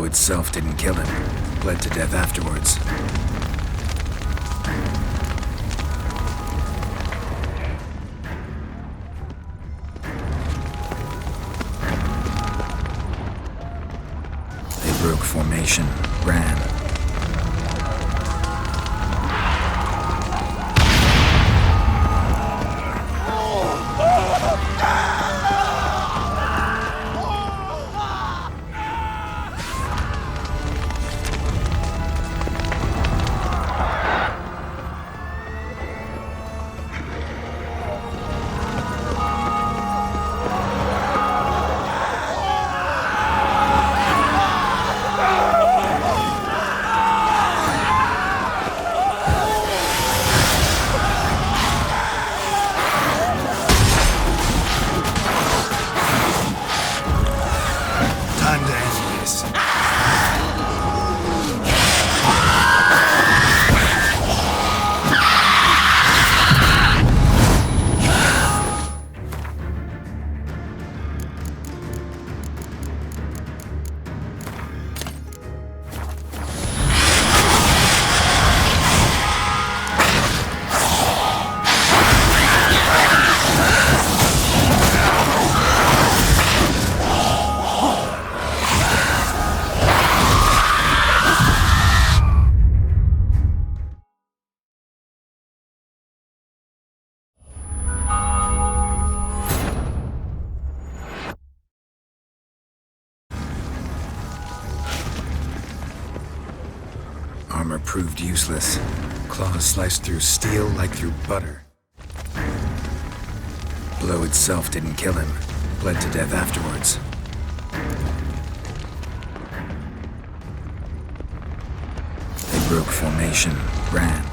itself didn't kill him. Bled to death afterwards. They broke formation, ran. Armor proved useless. Claws sliced through steel like through butter. Blow itself didn't kill him. Bled to death afterwards. They broke formation, ran.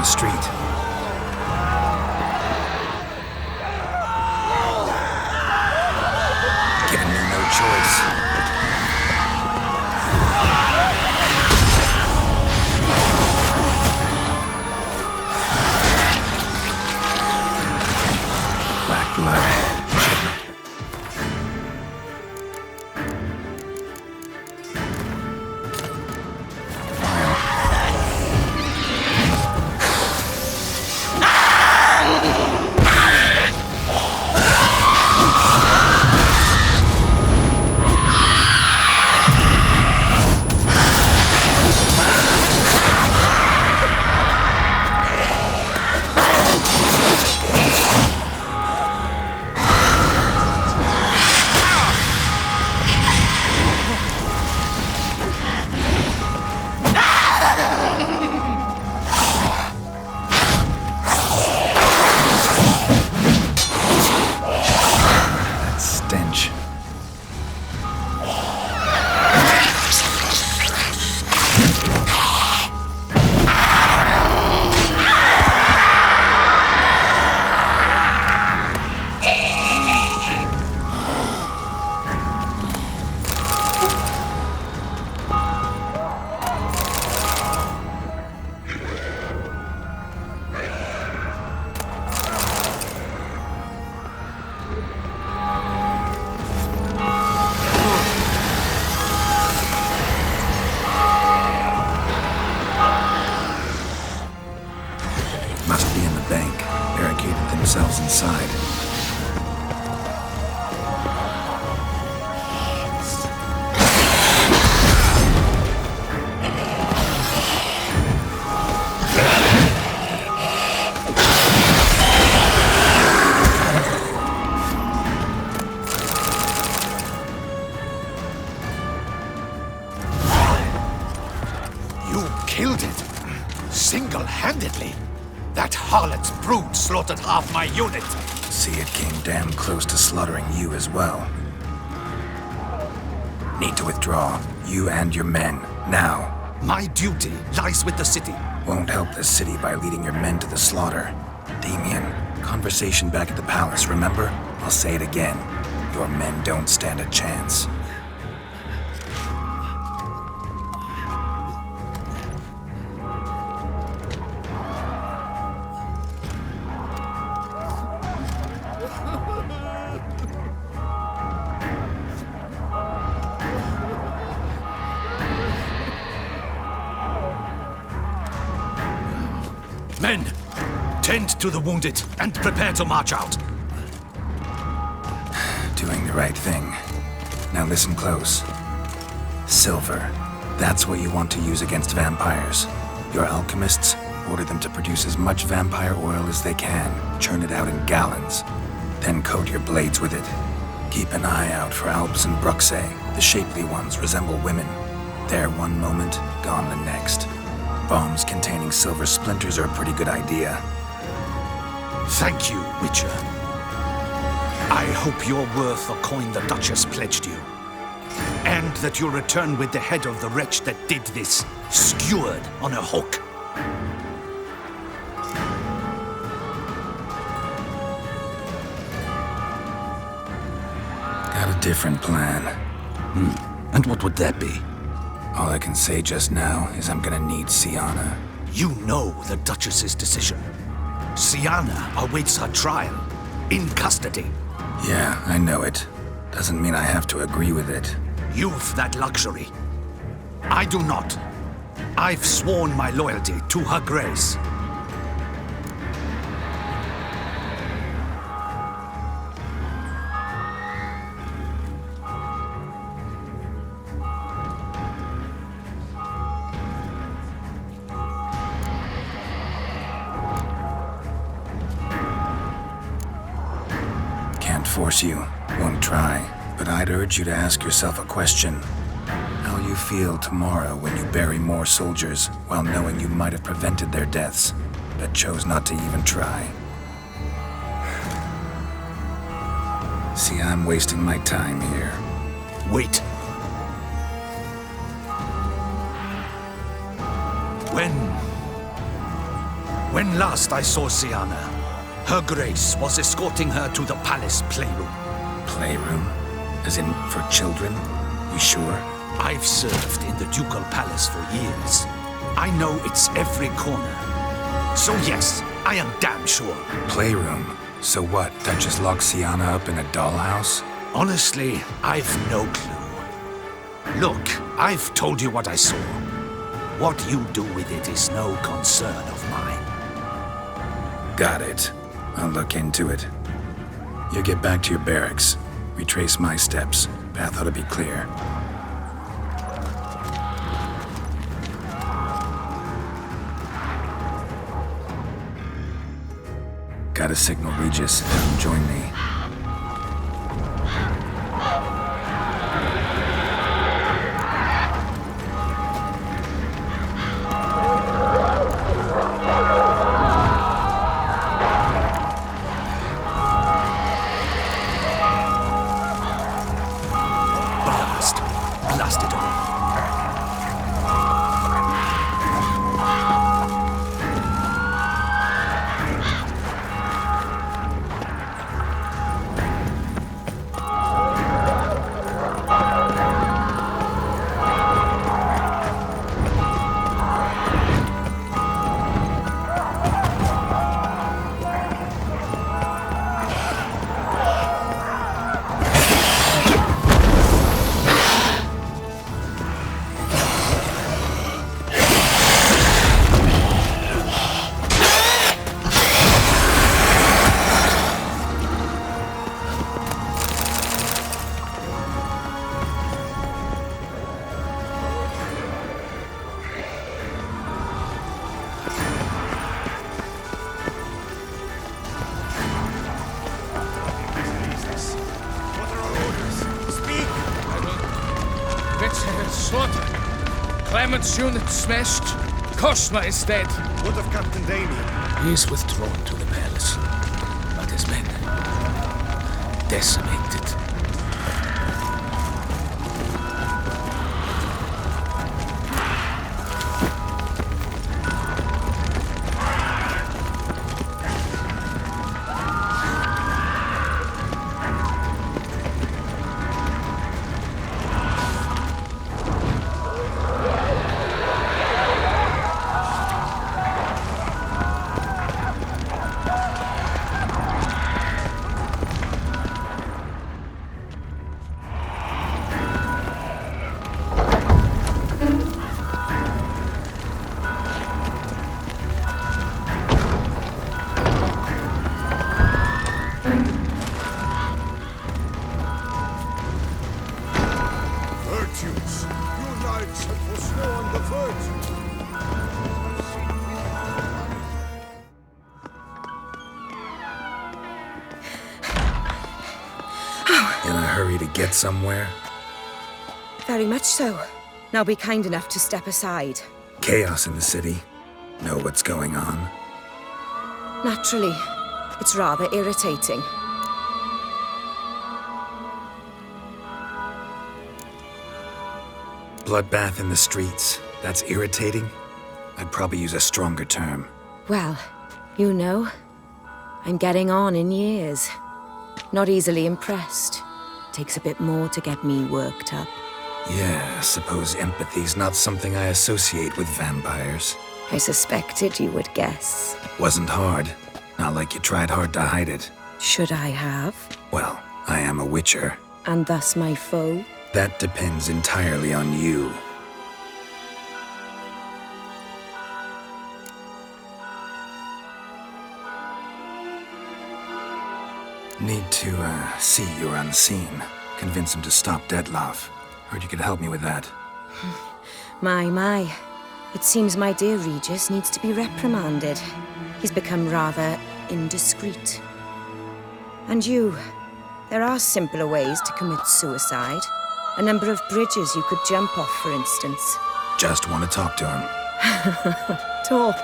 Street. Giving me no choice. Black blood. Must be in the bank, barricaded themselves inside. You killed it, single-handedly. That harlot's brood slaughtered half my unit. See, it came damn close to slaughtering you as well. Need to withdraw, you and your men, now. My duty lies with the city. Won't help the city by leading your men to the slaughter. Damien, conversation back at the palace, remember? I'll say it again. Your men don't stand a chance. Men, tend to the wounded and prepare to march out. Doing the right thing. Now listen close. Silver. That's what you want to use against vampires. Your alchemists order them to produce as much vampire oil as they can, churn it out in gallons, then coat your blades with it. Keep an eye out for Alps and Bruxae. The shapely ones resemble women. There one moment, gone the next. Bombs containing silver splinters are a pretty good idea. Thank you, Witcher. I hope you're worth the coin the Duchess pledged you. And that you'll return with the head of the wretch that did this, skewered on a hook. Got a different plan. And what would that be? All I can say just now is I'm gonna need Sienna. You know the Duchess's decision. Sienna awaits her trial, in custody. Yeah, I know it. Doesn't mean I have to agree with it. You've that luxury. I do not. I've sworn my loyalty to her grace. Can't force you. Won't try. But I'd urge you to ask yourself a question. How'll you feel tomorrow when you bury more soldiers while knowing you might have prevented their deaths, but chose not to even try? See, I'm wasting my time here. Wait. When last I saw Sienna, her grace was escorting her to the palace playroom. Playroom? As in, for children? You sure? I've served in the ducal palace for years. I know its every corner. So yes, I am damn sure. Playroom? So what, Duchess locked Sienna up in a dollhouse? Honestly, I've no clue. Look, I've told you what I saw. What you do with it is no concern of mine. Got it. I'll look into it. You get back to your barracks. Retrace my steps. Path ought to be clear. Gotta signal Regis. Have him join me. Blast it all. Slaughter. Clement's unit smashed. Cosma is dead. What of Captain Damien? He is withdrawn to the palace. But his men decimated. get somewhere? Very much so. Now be kind enough to step aside. Chaos in the city. Know what's going on? Naturally. It's rather irritating. Bloodbath in the streets. That's irritating? I'd probably use a stronger term. Well, you know, I'm getting on in years. Not easily impressed. Takes a bit more to get me worked up. Yeah, I suppose empathy's not something I associate with vampires. I suspected you would guess. Wasn't hard. Not like you tried hard to hide it. Should I have? Well, I am a witcher. And thus my foe? That depends entirely on you. Need to, see you're unseen. Convince him to stop Detlef. Heard you could help me with that. My. It seems my dear Regis needs to be reprimanded. He's become rather indiscreet. And you, there are simpler ways to commit suicide. A number of bridges you could jump off, for instance. Just want to talk to him. Talk.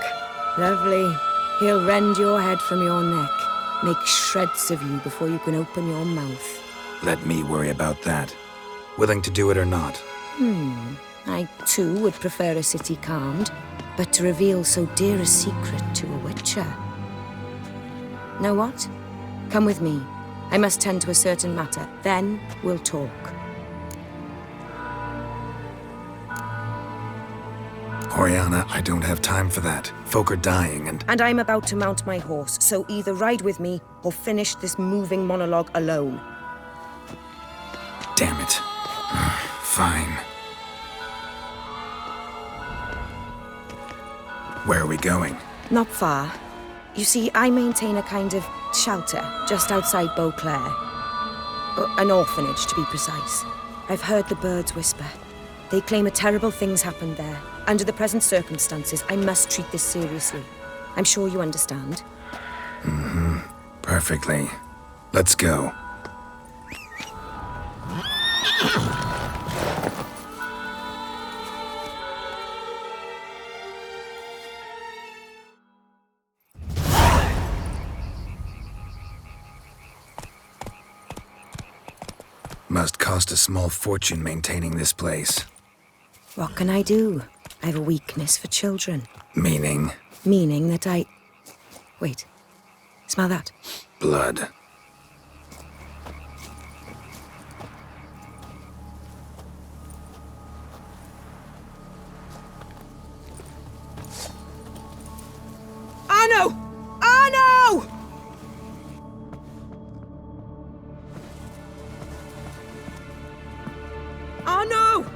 Lovely. He'll rend your head from your neck. Make shreds of you before you can open your mouth. Let me worry about that. Willing to do it or not? I, too, would prefer a city calmed, but to reveal so dear a secret to a witcher. Know what? Come with me. I must tend to a certain matter. Then we'll talk. Oriana, I don't have time for that. Folk are dying and I'm about to mount my horse, so either ride with me or finish this moving monologue alone. damn it. Fine. Where are we going? Not far. You see, I maintain a kind of shelter just outside Beauclair. An orphanage, to be precise. I've heard the birds whisper. They claim a terrible thing's happened there. Under the present circumstances, I must treat this seriously. I'm sure you understand. Perfectly. Let's go. Must cost a small fortune maintaining this place. What can I do? I have a weakness for children. Meaning? Meaning that I... Wait. Smell that? Blood. Arno! Arno! Arno!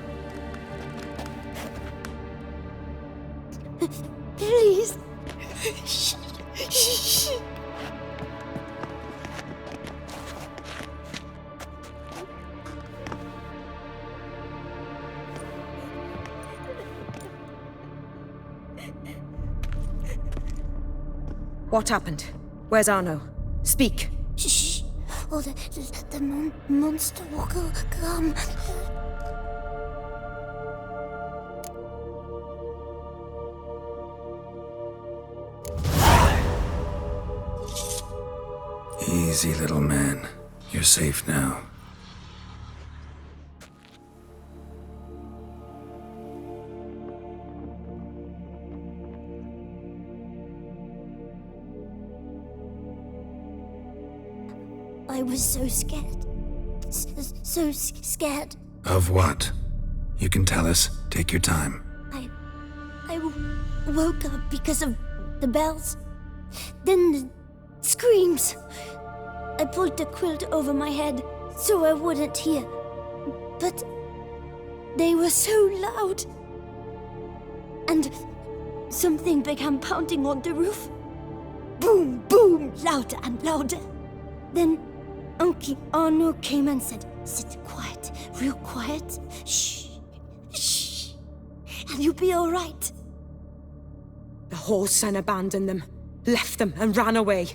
Please. Shh. What happened? Where's Arno? Speak. Shh. Oh, the monster will come. Easy, little man. You're safe now. I was so scared. So scared. Of what? You can tell us. Take your time. I woke up because of the bells. Then the screams. I pulled the quilt over my head so I wouldn't hear. But they were so loud. And something began pounding on the roof. Boom, boom, louder and louder. Then Uncle Arno came and said, "Sit quiet, real quiet. Shh, shh, and you'll be all right." The whoreson abandoned them, left them and ran away.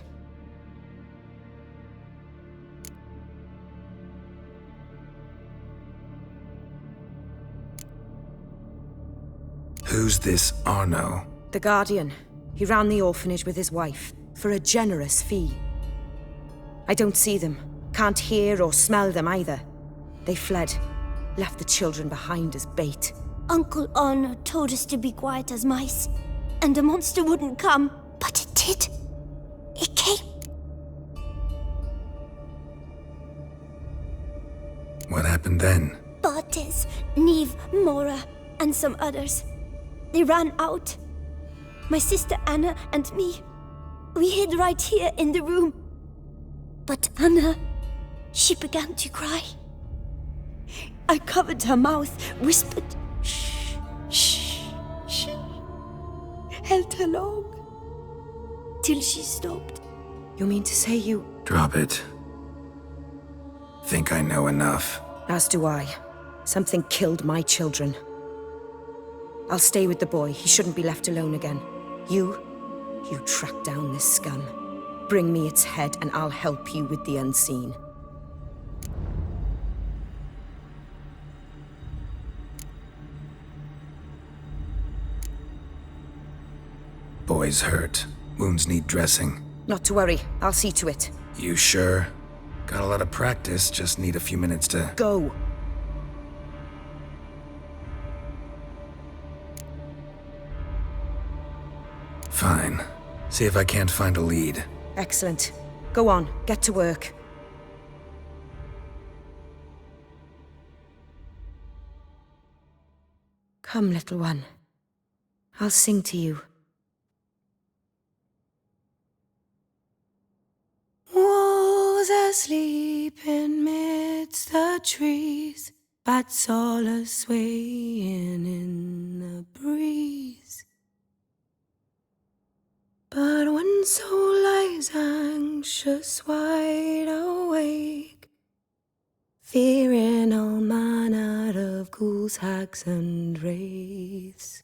this Arno? The Guardian. He ran the orphanage with his wife, for a generous fee. I don't see them, can't hear or smell them either. They fled, left the children behind as bait. Uncle Arno told us to be quiet as mice, and the monster wouldn't come, but it did. It came. What happened then? Bartes, Neve, Mora, and some others. They ran out. My sister Anna and me, we hid right here in the room. But Anna, she began to cry. I covered her mouth, whispered, shh, shh, shh. Held her long, till she stopped. You mean to say you... Drop it. Think I know enough. As do I. Something killed my children. I'll stay with the boy. He shouldn't be left alone again. You track down this scum. Bring me its head and I'll help you with the unseen. Boy's hurt. Wounds need dressing. Not to worry. I'll see to it. You sure? Got a lot of practice, just need a few minutes to... Go. Fine. See if I can't find a lead. Excellent. Go on, get to work. Come, little one. I'll sing to you. Wolves asleep in midst the trees, bats all a-swaying in the breeze. But one soul lies anxious, wide awake, fearing all manner of ghouls, hags, and wraiths.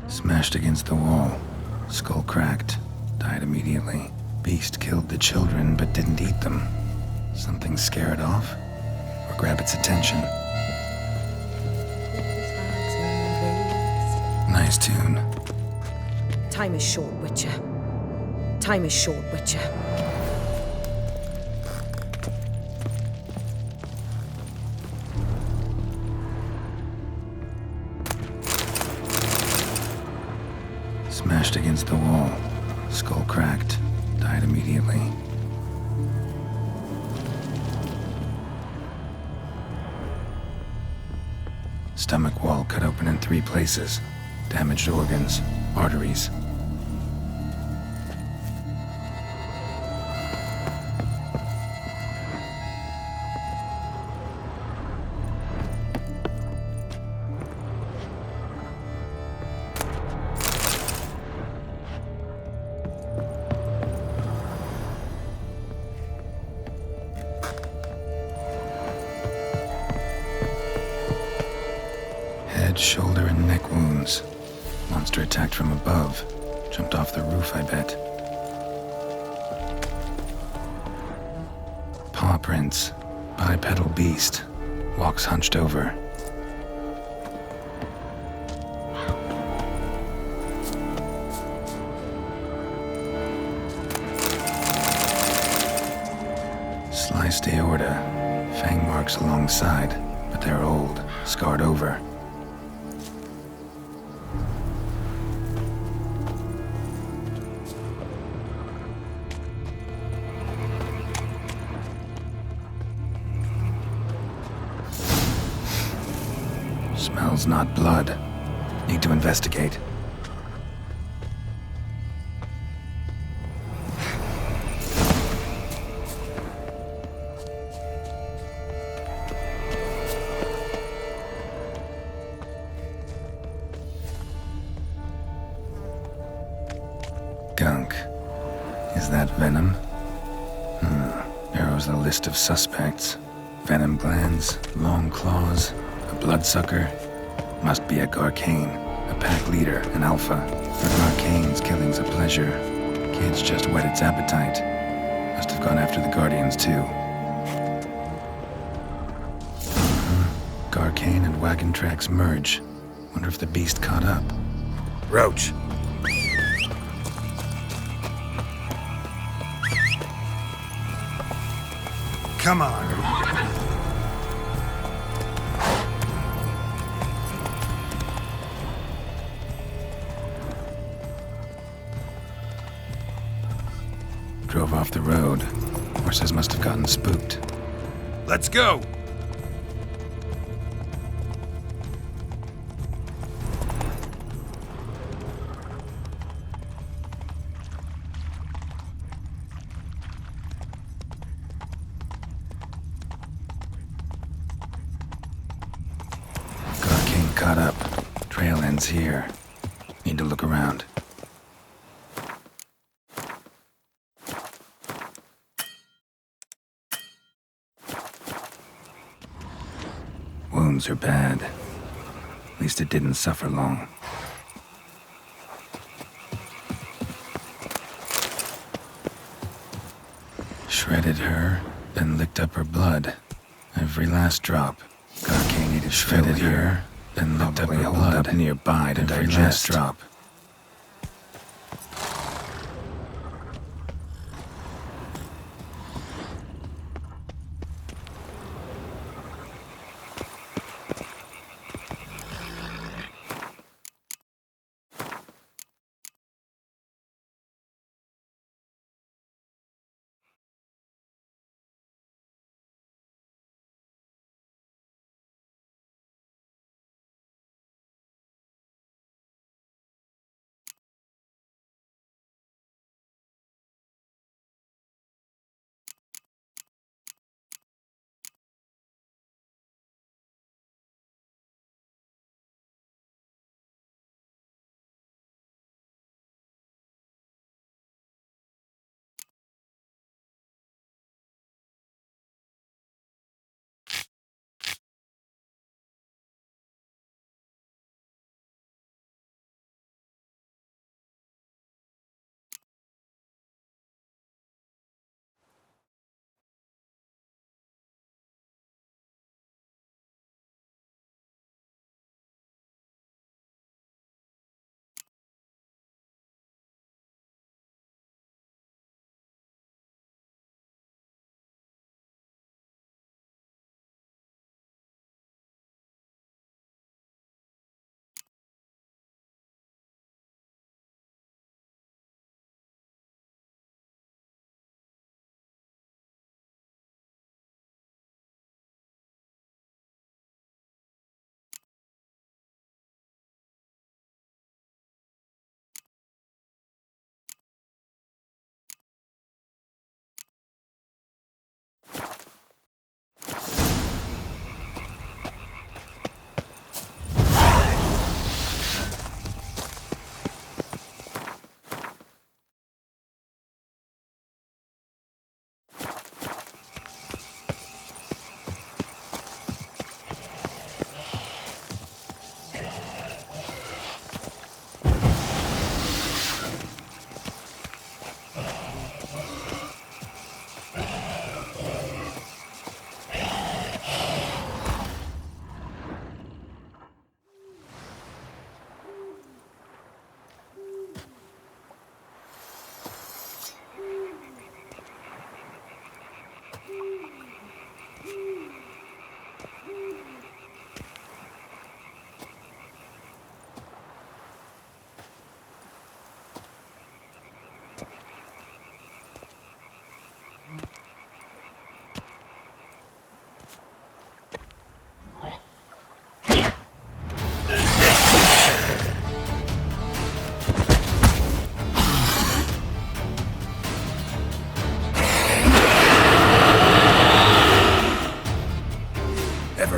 Smashed against the wall. Skull cracked. Died immediately. Beast killed the children, but didn't eat them. Something scare it off? Or grab its attention? Nice tune. Time is short, Witcher. Time is short, Witcher. Smashed against the wall. Skull cracked. Died immediately. Stomach wall cut open in 3 places. Damaged organs, arteries. Head, shoulder, and neck wounds. Monster attacked from above. Jumped off the roof, I bet. Paw prints. Bipedal beast. Walks hunched over. Sliced aorta. Fang marks alongside, but they're old, scarred over. Smells not blood. Need to investigate. Gunk. Is that venom? Narrows the list of suspects. Venom glands, long claws, a bloodsucker. Must be a Garcane, a pack leader, an alpha. For Garcane's killing's a pleasure. Kid's just whet its appetite. Must have gone after the Guardians too. arcane and wagon tracks merge. Wonder if the beast caught up. Roach. Come on. Drove off the road. Horses must have gotten spooked. Let's go! Arcane caught up. Trail ends here. Need to look around. Wounds are bad. At least it didn't suffer long. Shredded her, then licked up her blood. Every last drop. Arcane shredded her, then licked up her blood nearby to digest. Every last drop.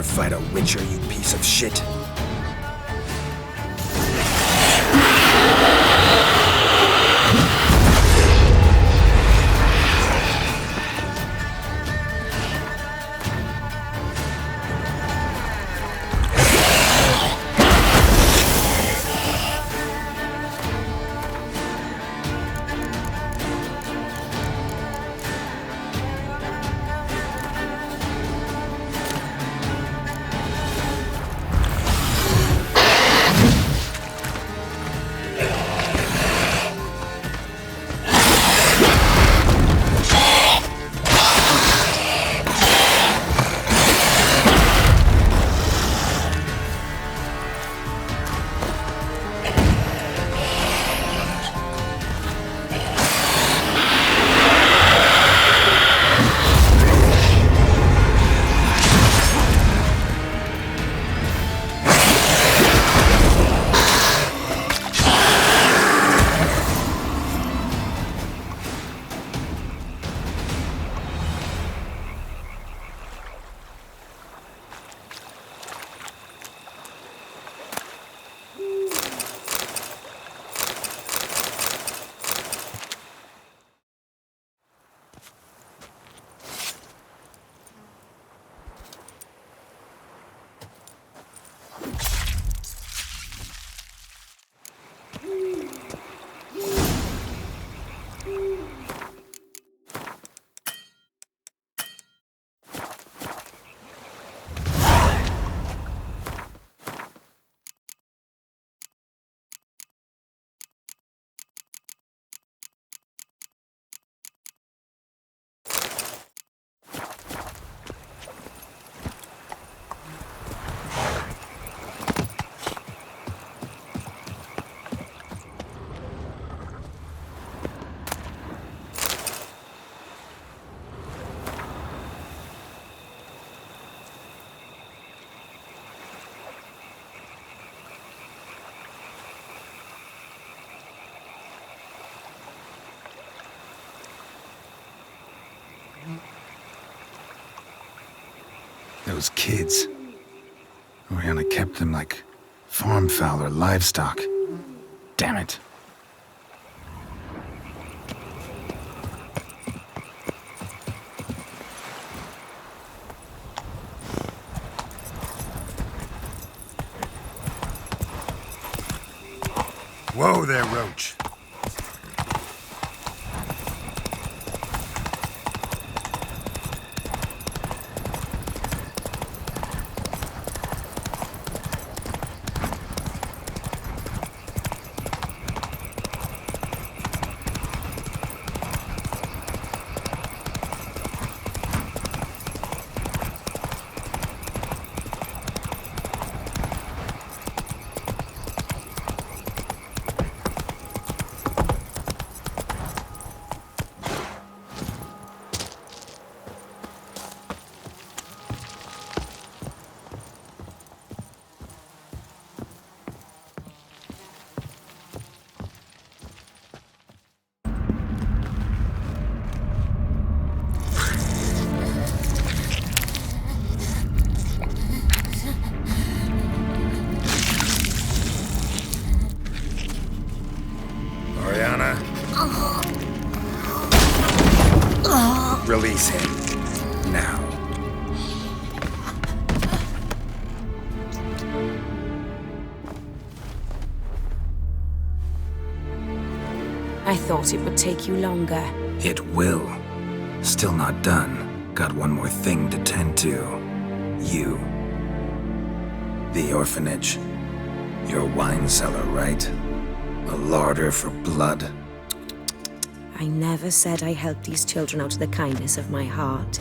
Fight a witcher, you piece of shit. Those kids. Oriana kept them like farm fowl or livestock. Damn it. Whoa there, Roach. Oriana. Release him. Now. I thought it would take you longer. It will. Still not done. Got one more thing to tend to. You. The orphanage. Your wine cellar, right? A larder for blood. I never said I helped these children out of the kindness of my heart.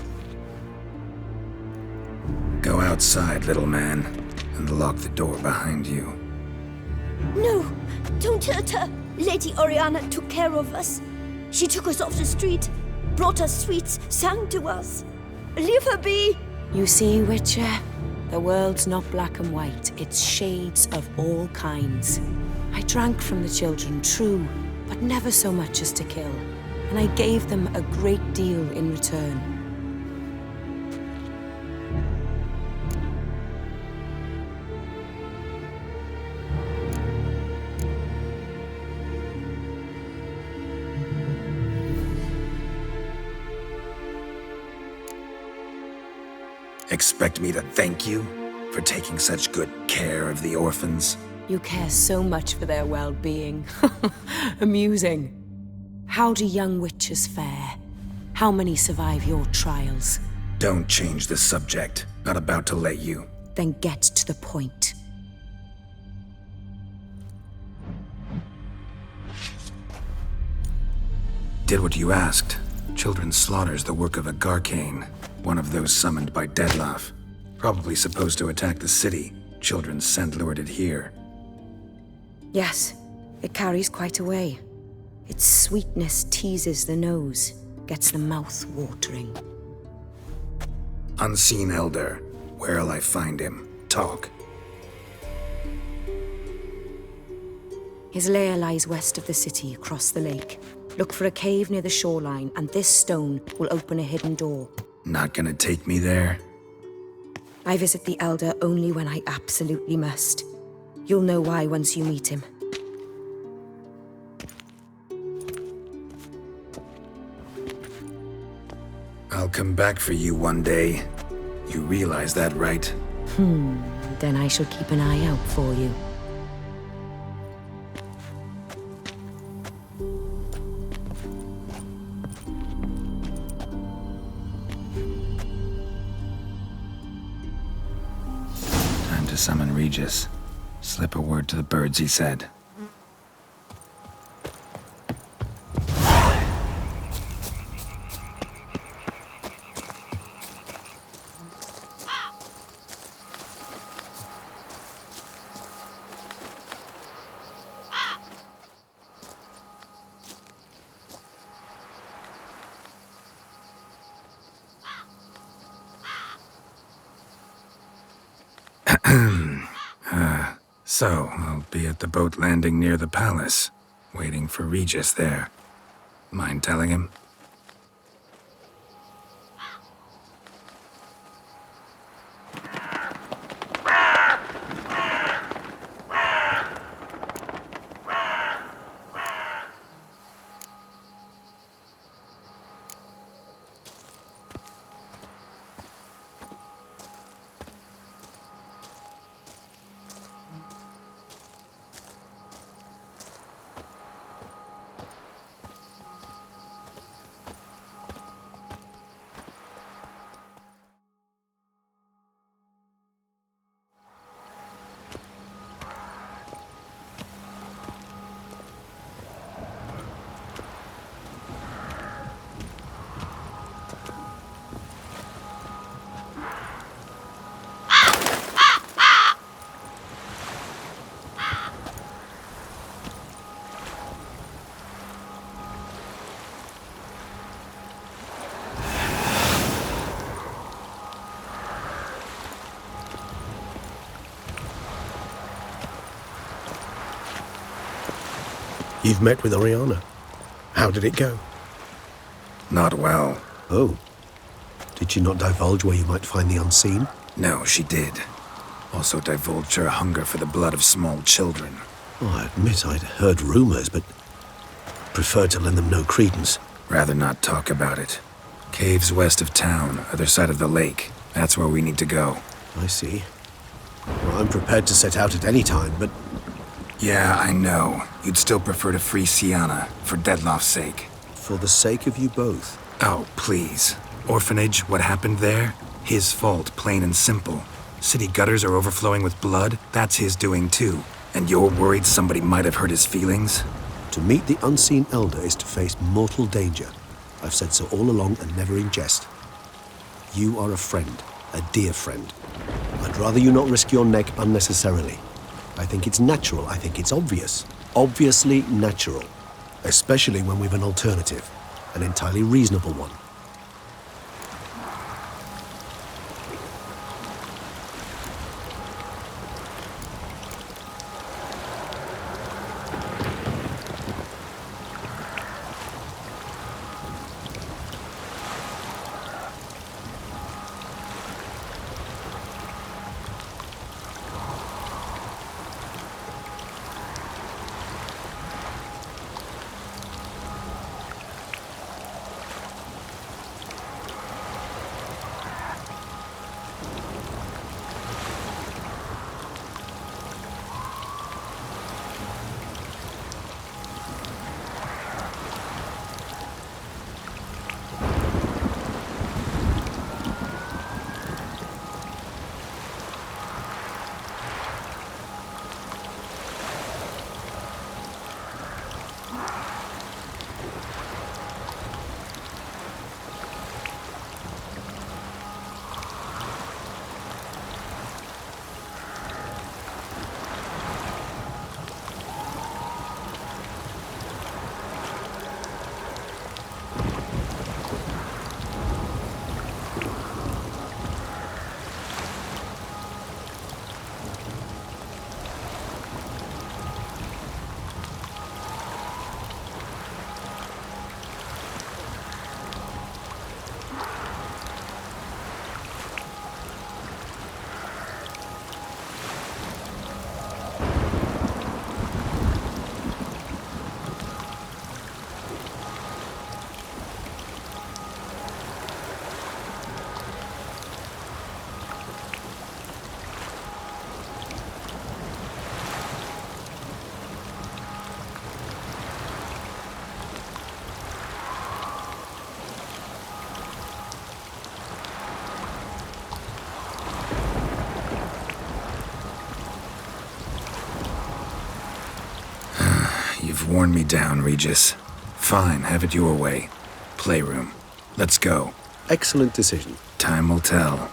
Go outside, little man, and lock the door behind you. No, don't hurt her. Lady Oriana took care of us. She took us off the street, brought us sweets, sang to us. Leave her be. You see, Witcher? The world's not black and white. It's shades of all kinds. I drank from the children, true, but never so much as to kill. And I gave them a great deal in return. Expect me to thank you for taking such good care of the orphans? You care so much for their well-being. Amusing. How do young witches fare? How many survive your trials? Don't change the subject. Not about to let you. Then get to the point. Did what you asked. Children's slaughter's the work of a Garcane, one of those summoned by Deadlaugh. Probably supposed to attack the city. Children sent lured it here. Yes, it carries quite a way. Its sweetness teases the nose, gets the mouth watering. Unseen Elder. Where'll I find him? Talk. His lair lies west of the city, across the lake. Look for a cave near the shoreline, and this stone will open a hidden door. Not gonna take me there? I visit the Elder only when I absolutely must. You'll know why once you meet him. I'll come back for you one day. You realize that, right? Then I shall keep an eye out for you. Time to summon Regis. Slip a word to the birds, he said. So, I'll be at the boat landing near the palace, waiting for Regis there. Mind telling him? You've met with Oriana. How did it go? Not well. Oh. Did she not divulge where you might find the unseen? No, she did. Also divulged her hunger for the blood of small children. Oh, I admit I'd heard rumors, but preferred to lend them no credence. Rather not talk about it. Caves west of town, other side of the lake. That's where we need to go. I see. Well, I'm prepared to set out at any time, but... Yeah, I know. You'd still prefer to free Sienna, for Deadloff's sake. For the sake of you both. Oh, please. Orphanage, what happened there? His fault, plain and simple. City gutters are overflowing with blood. That's his doing too. And you're worried somebody might have hurt his feelings? To meet the unseen elder is to face mortal danger. I've said so all along and never in jest. You are a friend, a dear friend. I'd rather you not risk your neck unnecessarily. I think it's natural, I think it's obvious. Obviously natural. Especially when we've an alternative. An entirely reasonable one. You've worn me down, Regis. Fine, have it your way. Playroom. Let's go. Excellent decision. Time will tell.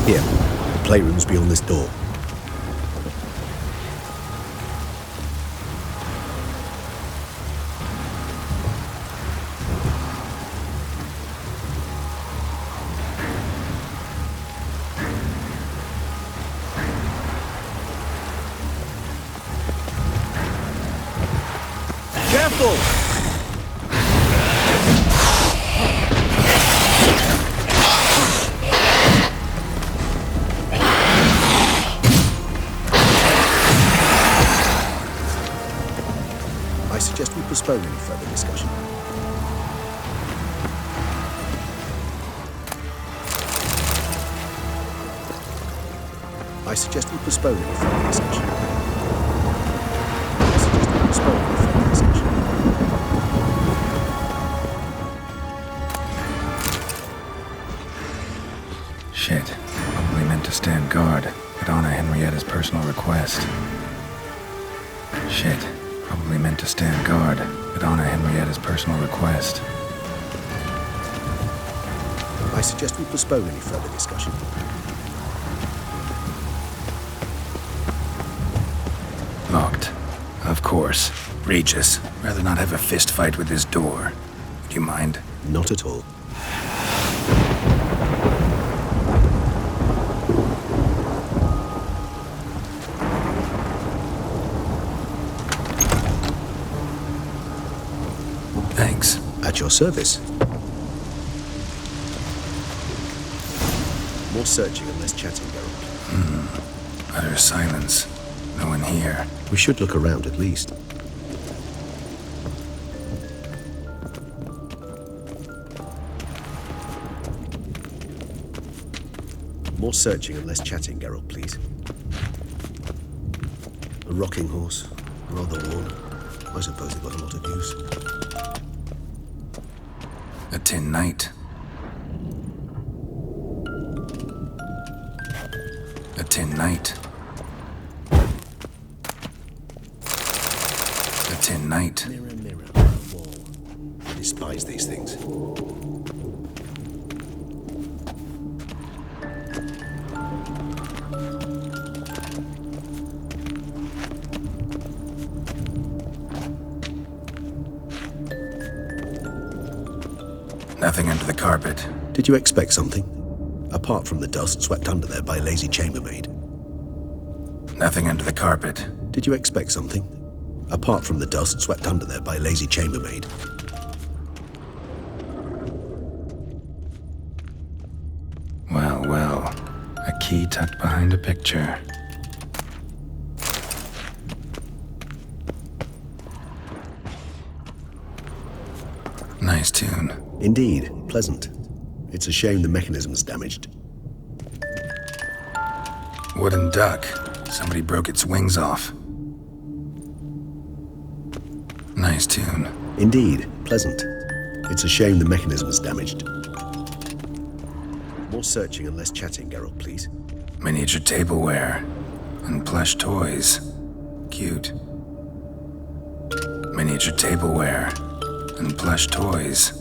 Here, the playroom's beyond this door. I suggest we postpone any further discussion. I suggest we postpone any further discussion. I suggest we postpone any further discussion. Shit. Probably meant to stand guard at Anna Henrietta's personal request. Shit. Probably meant to stand guard at Anna Henrietta's personal request. I suggest we postpone any further discussion. Locked. Of course. Regis. Rather not have a fist fight with this door. Do you mind? Not at all. Thanks. At your service. More searching and less chatting, Geralt. Utter silence. No one here. We should look around at least. More searching and less chatting, Geralt, please. A rocking horse. Rather worn. I suppose it got a lot of use. A tin knight. A tin knight. A tin knight. Mirror, mirror on the wall. I despise these things. Nothing under the carpet. Did you expect something? Apart from the dust swept under there by a lazy chambermaid. Nothing under the carpet. Did you expect something? Apart from the dust swept under there by a lazy chambermaid. Well, well. A key tucked behind a picture. Nice tune. Indeed, pleasant. It's a shame the mechanism's damaged. Wooden duck. Somebody broke its wings off. Nice tune. Indeed, pleasant. It's a shame the mechanism's damaged. More searching and less chatting, Geralt, please. Miniature tableware. And plush toys. Cute. Miniature tableware. And plush toys.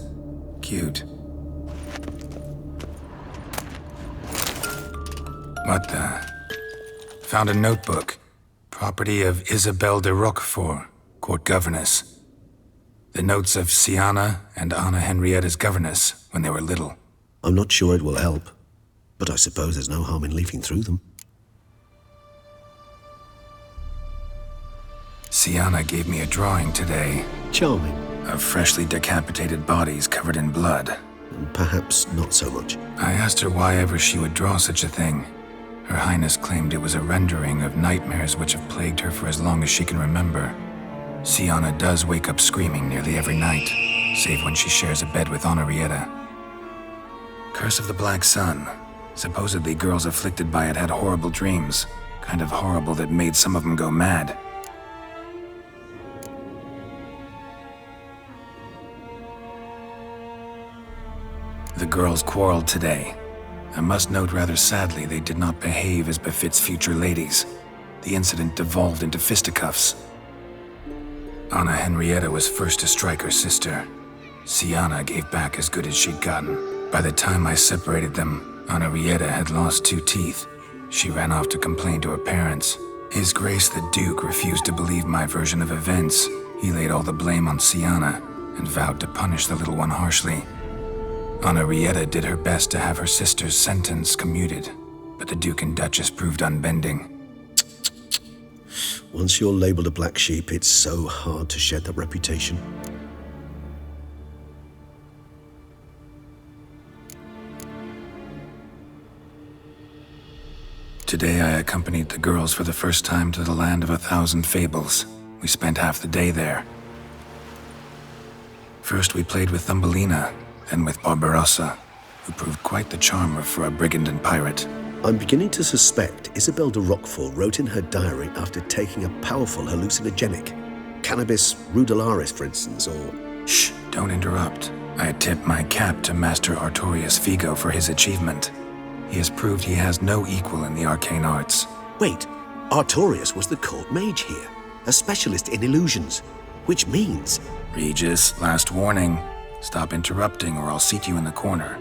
Cute. What the? Found a notebook. Property of Isabelle de Roquefort, court governess. The notes of Sienna and Anna Henrietta's governess when they were little. I'm not sure it will help, but I suppose there's no harm in leafing through them. Sienna gave me a drawing today. Charming. Of freshly decapitated bodies covered in blood. Perhaps not so much. I asked her why ever she would draw such a thing. Her Highness claimed it was a rendering of nightmares which have plagued her for as long as she can remember. Sienna does wake up screaming nearly every night, save when she shares a bed with Henrietta. Curse of the Black Sun. Supposedly girls afflicted by it had horrible dreams. Kind of horrible that made some of them go mad. The girls quarreled today. I must note rather sadly they did not behave as befits future ladies. The incident devolved into fisticuffs. Anna Henrietta was first to strike her sister. Sienna gave back as good as she'd gotten. By the time I separated them, Henrietta had lost 2 teeth. She ran off to complain to her parents. His Grace the Duke refused to believe my version of events. He laid all the blame on Sienna and vowed to punish the little one harshly. Henrietta did her best to have her sister's sentence commuted, but the Duke and Duchess proved unbending. Once you're labeled a black sheep, it's so hard to shed that reputation. Today I accompanied the girls for the first time to the land of 1,000 fables. We spent half the day there. First we played with Thumbelina, then with Barbarossa, who proved quite the charmer for a brigand and pirate. I'm beginning to suspect Isabelle de Roquefort wrote in her diary after taking a powerful hallucinogenic. Cannabis rudelaris, for instance, or... Shh, don't interrupt. I tip my cap to Master Artorius Figo for his achievement. He has proved he has no equal in the arcane arts. Wait, Artorius was the court mage here, a specialist in illusions, which means... Regis, last warning. Stop interrupting or I'll seat you in the corner.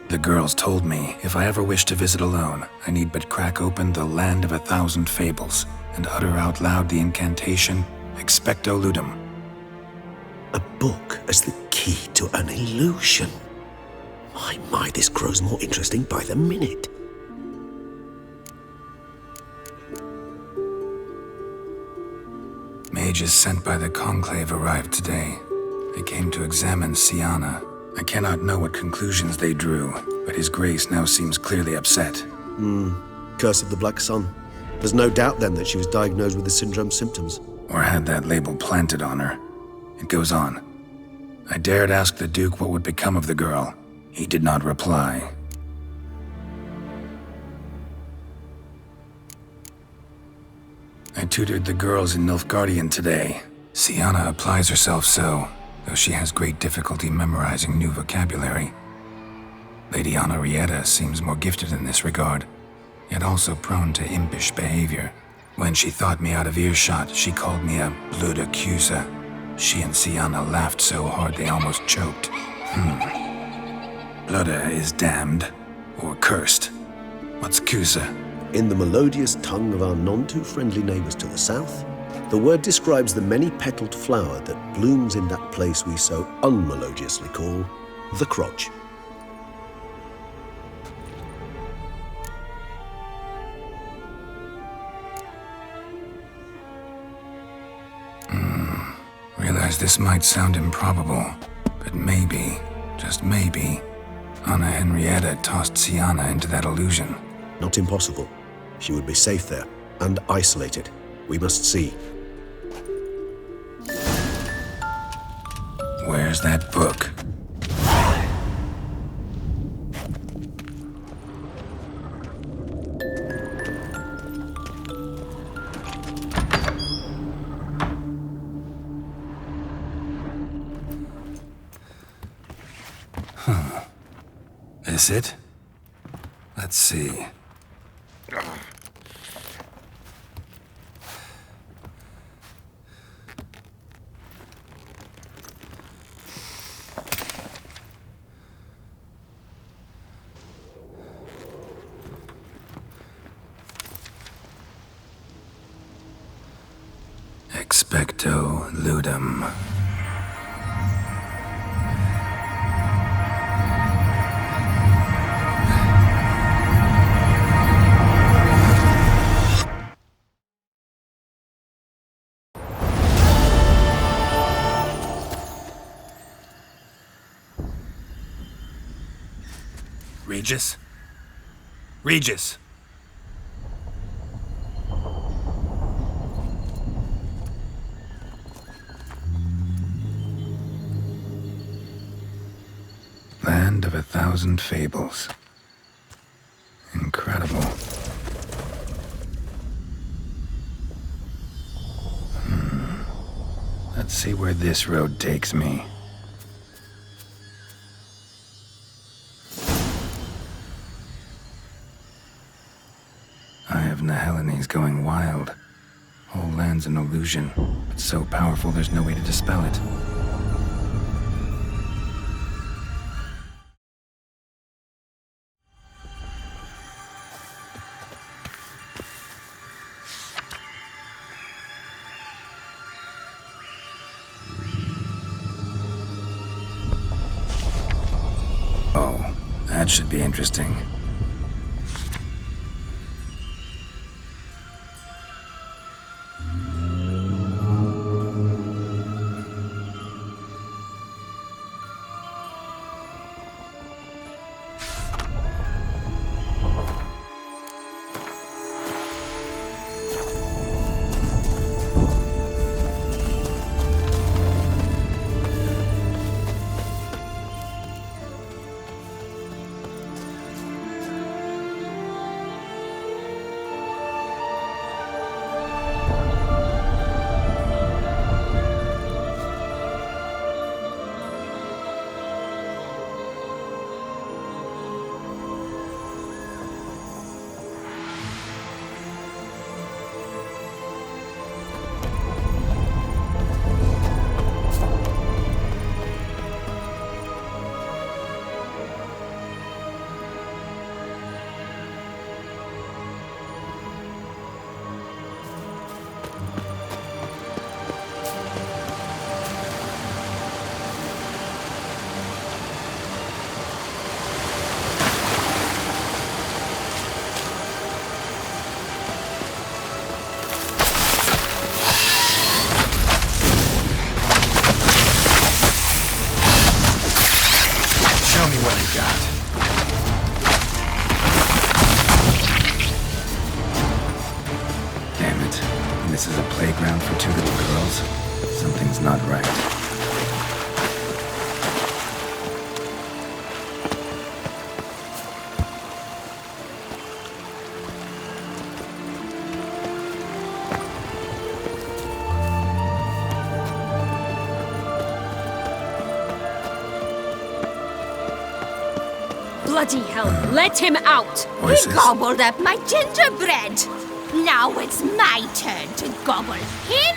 The girls told me if I ever wish to visit alone, I need but crack open the land of 1,000 fables and utter out loud the incantation, Expecto Ludum. A book as the key key to an illusion. My, this grows more interesting by the minute. Mages sent by the Conclave arrived today. They came to examine Siana. I cannot know what conclusions they drew, but His Grace now seems clearly upset. Curse of the Black Sun. There's no doubt then that she was diagnosed with the syndrome symptoms. Or had that label planted on her. It goes on. I dared ask the Duke what would become of the girl. He did not reply. I tutored the girls in Nilfgaardian today. Siana applies herself so, though she has great difficulty memorizing new vocabulary. Lady Henrietta seems more gifted in this regard, yet also prone to impish behavior. When she thought me out of earshot, she called me a blood accuser. She and Siana laughed so hard they almost choked. Blooda is damned, or cursed. What's Cusa? In the melodious tongue of our none-too-friendly neighbours to the south, the word describes the many-petaled flower that blooms in that place we so unmelodiously call the crotch. Realize this might sound improbable, but maybe, just maybe, Anna Henrietta tossed Siana into that illusion. Not impossible. She would be safe there, and isolated. We must see. Where's that book? This it? Let's see. Expecto ludum. Regis? Regis! Land of 1,000 fables. Incredible. Let's see where this road takes me. Nahelini's going wild. Whole land's an illusion. It's so powerful there's no way to dispel it. Oh, that should be interesting. around for two little girls? Something's not right. Bloody hell, let him out! Voices. He gobbled up my gingerbread. Now it's my turn to gobble him.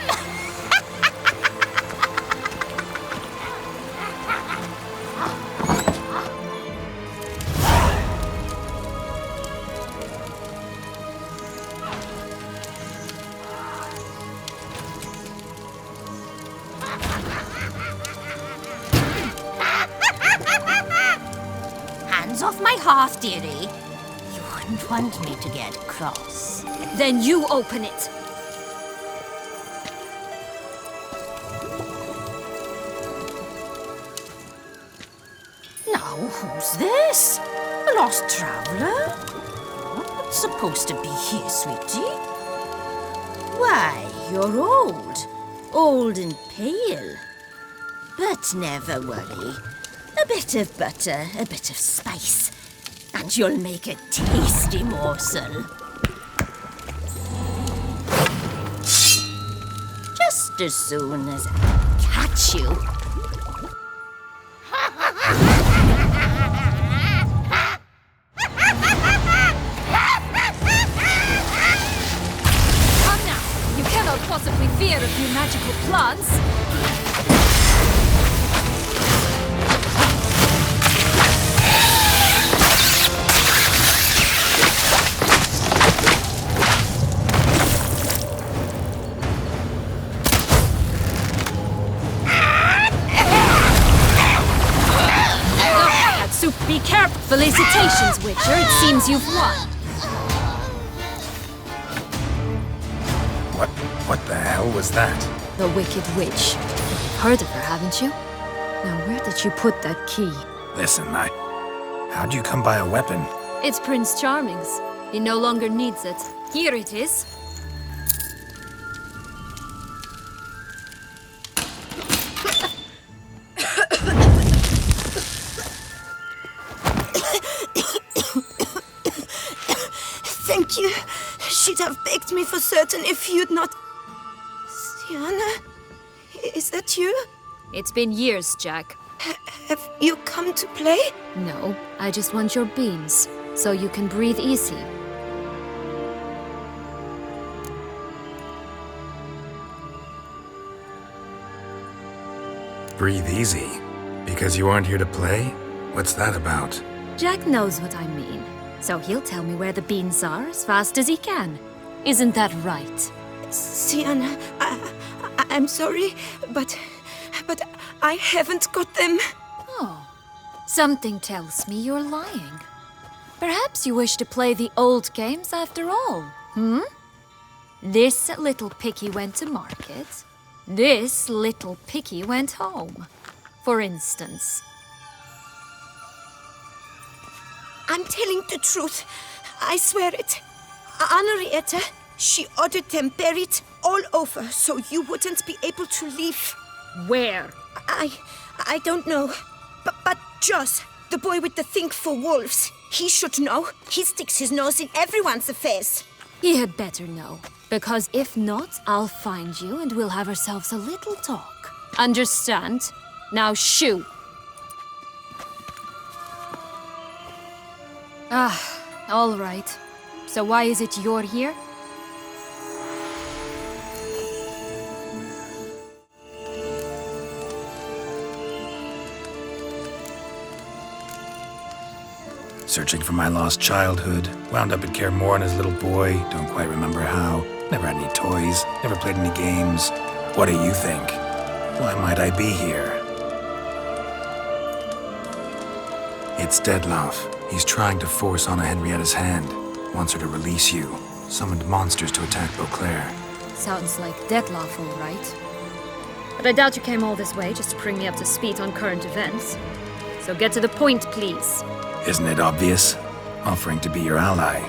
Hands off my hearth, dearie. You wouldn't want me to get cross. Then you open it. Now, who's this? A lost traveler? Not supposed to be here, sweetie. Why, you're old. Old and pale. But never worry. A bit of butter, a bit of spice, and you'll make a tasty morsel. Just as soon as I catch you. Come now, you cannot possibly fear a few magical plants. Be careful. Felicitations, Witcher. It seems you've won. What the hell was that? The Wicked Witch. You've heard of her, haven't you? Now, where did you put that key? Listen, how'd you come by a weapon? It's Prince Charming's. He no longer needs it. Here it is. Thank you. She'd have begged me for certain if you'd not... Sienna? Is that you? It's been years, Jack. Have you come to play? No, I just want your beans, so you can breathe easy. Breathe easy? Because you aren't here to play? What's that about? Jack knows what I mean, so he'll tell me where the beans are as fast as he can. Isn't that right? Sienna, I'm sorry, but I haven't got them. Oh, something tells me you're lying. Perhaps you wish to play the old games after all, This little piggy went to market. This little piggy went home, for instance. I'm telling the truth. I swear it. Henrietta, she ordered them buried all over so you wouldn't be able to leave. Where? I don't know. But Joss, the boy with the thing for wolves, he should know. He sticks his nose in everyone's affairs. He had better know, because if not, I'll find you and we'll have ourselves a little talk. Understand? Now shoo! All right. So why is it you're here? Searching for my lost childhood. Wound up at Kaer Morhen as a little boy. Don't quite remember how. Never had any toys. Never played any games. What do you think? Why might I be here? It's Dettlaff. He's trying to force Anna Henrietta's hand. Wants her to release you. Summoned monsters to attack Beauclair. Sounds like Dettlaff, all right. But I doubt you came all this way just to bring me up to speed on current events. So get to the point, please. Isn't it obvious? Offering to be your ally.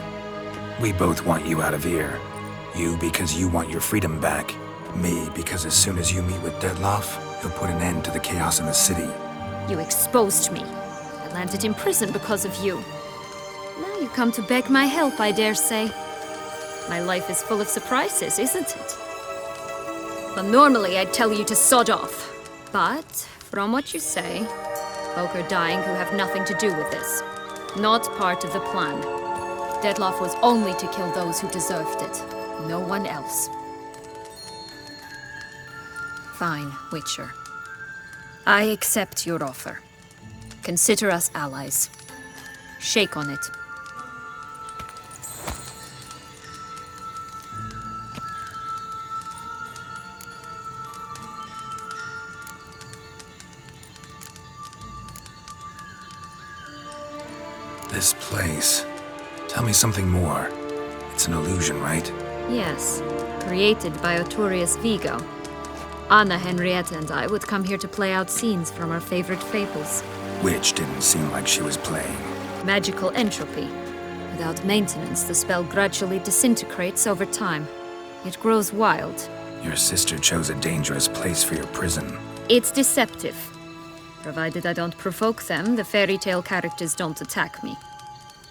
We both want you out of here. You because you want your freedom back. Me, because as soon as you meet with Dettlaff, he'll put an end to the chaos in the city. You exposed me. I landed in prison because of you. Now you come to beg my help, I dare say. My life is full of surprises, isn't it? Well, normally I'd tell you to sod off. But, from what you say, folk are dying who have nothing to do with this. Not part of the plan. Dettlaff was only to kill those who deserved it. No one else. Fine, Witcher. I accept your offer. Consider us allies. Shake on it. This place. Tell me something more. It's an illusion, right? Yes, created by Artorius Vigo. Anna, Henrietta, and I would come here to play out scenes from our favorite fables. Which didn't seem like she was playing. Magical entropy. Without maintenance, the spell gradually disintegrates over time. It grows wild. Your sister chose a dangerous place for your prison. It's deceptive. Provided I don't provoke them, the fairy tale characters don't attack me.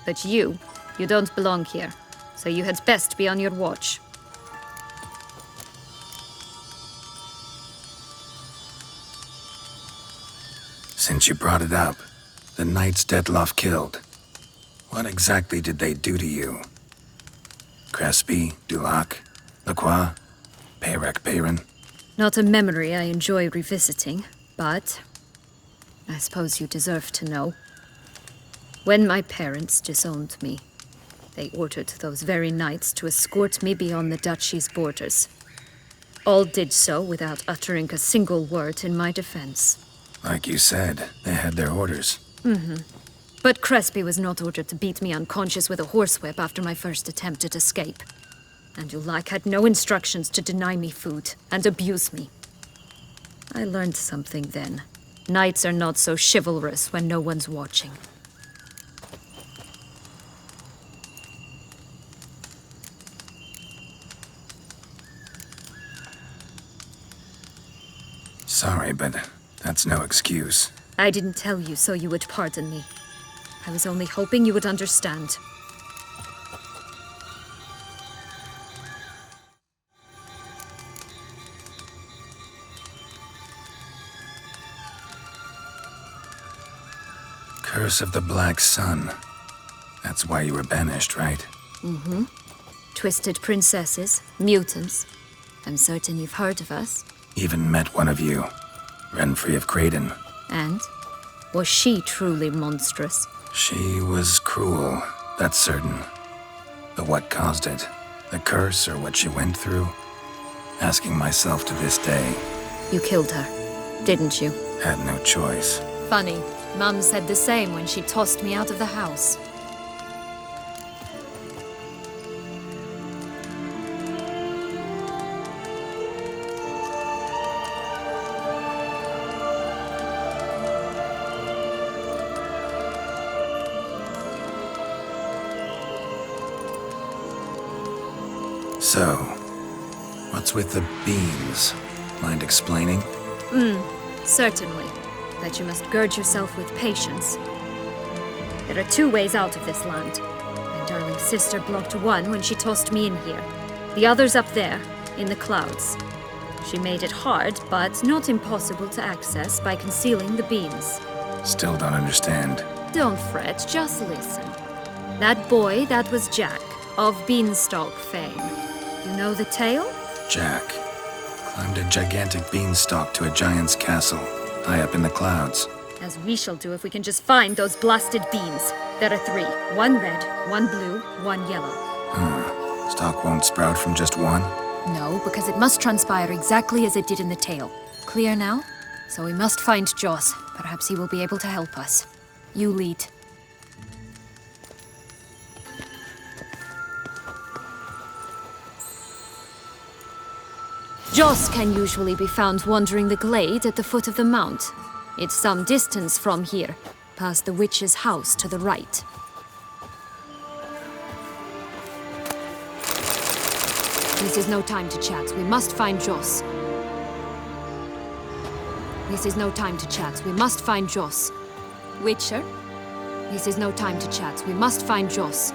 But you don't belong here, so you had best be on your watch. Since you brought it up, the knights Dettlaff killed. What exactly did they do to you? Crespi, Dulac, Lacroix, Peyrac Peyran? Not a memory I enjoy revisiting, but I suppose you deserve to know. When my parents disowned me, they ordered those very knights to escort me beyond the duchy's borders. All did so without uttering a single word in my defense. Like you said, they had their orders. But Crespi was not ordered to beat me unconscious with a horsewhip after my first attempt at escape. And Dulac had no instructions to deny me food and abuse me. I learned something then. Knights are not so chivalrous when no one's watching. Sorry, but that's no excuse. I didn't tell you so you would pardon me. I was only hoping you would understand. Curse of the Black Sun. That's why you were banished, right? Twisted princesses, mutants. I'm certain you've heard of us. Even met one of you. Renfrey of Craden. And? Was she truly monstrous? She was cruel, that's certain. But what caused it? The curse or what she went through? Asking myself to this day. You killed her, didn't you? Had no choice. Funny. Mum said the same when she tossed me out of the house. So, what's with the beams? Mind explaining? Certainly. But you must gird yourself with patience. There are two ways out of this land. My darling sister blocked one when she tossed me in here. The other's up there, in the clouds. She made it hard, but not impossible to access by concealing the beams. Still don't understand. Don't fret, just listen. That boy, that was Jack, of Beanstalk fame. You know the tale? Jack climbed a gigantic beanstalk to a giant's castle, high up in the clouds. As we shall do if we can just find those blasted beans. There are 3. 1 red, 1 blue, 1 yellow. Stalk won't sprout from just one? No, because it must transpire exactly as it did in the tale. Clear now? So we must find Joss. Perhaps he will be able to help us. You lead. Joss can usually be found wandering the glade at the foot of the mount. It's some distance from here, past the witch's house to the right. This is no time to chat. We must find Joss. This is no time to chat. We must find Joss. Witcher? This is no time to chat. We must find Joss.